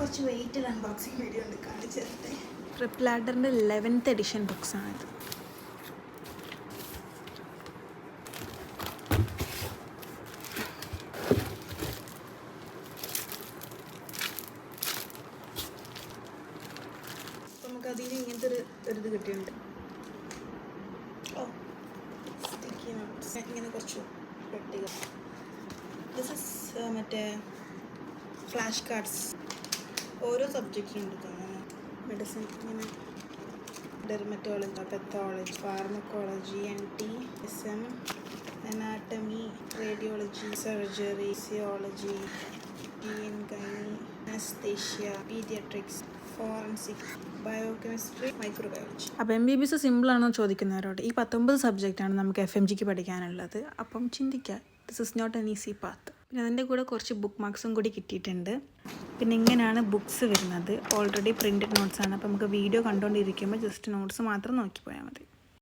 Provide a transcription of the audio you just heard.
കുറച്ച് വെയിറ്റിൽ unboxing video ഉണ്ട്, കാണിച്ചു തരട്ടെ. ട്രിപ്പ് ലാഡറിൻ്റെ 11th എഡിഷൻ ബുക്സാണിത്. നമുക്കതിന് ഇങ്ങനത്തെ ഒരു ഇത് കിട്ടിയിട്ടുണ്ട്. സ്റ്റിക്കി നോട്ട്സ്, ഇങ്ങനെ കുറച്ച് പെട്ടികൾ. ദിസ് ഇസ് മറ്റേ ഫ്ലാഷ് കാർഡ്സ്. ഓരോ സബ്ജക്റ്റിനുണ്ട് തോന്നുന്നു. മെഡിസിൻ, ഇങ്ങനെ dermatology, pathology, pharmacology, NT, SM, anatomy, radiology, surgery, physiology, gynae, anaesthesia, paediatrics, forensic, biochemistry, microbiology. അപ്പോൾ MBBS സിമ്പിളാണോ ചോദിക്കുന്നവരോട് ഈ 19 സബ്ജക്റ്റാണ് നമുക്ക് FMGക്ക് പഠിക്കാനുള്ളത്. അപ്പം ചിന്തിക്കുക, this is not an easy path. പിന്നെ അതിൻ്റെ കൂടെ കുറച്ച് ബുക്ക് മാർക്സും കൂടി കിട്ടിയിട്ടുണ്ട്. പിന്നെ ഇങ്ങനെയാണ് ബുക്സ് വരുന്നത്. ഓൾറെഡി പ്രിൻറ്റഡ് നോട്ട്സാണ്. അപ്പോൾ നമുക്ക് വീഡിയോ കണ്ടുകൊണ്ടിരിക്കുമ്പോൾ ജസ്റ്റ് നോട്ട്സ് മാത്രം നോക്കി പോയാൽ മതി.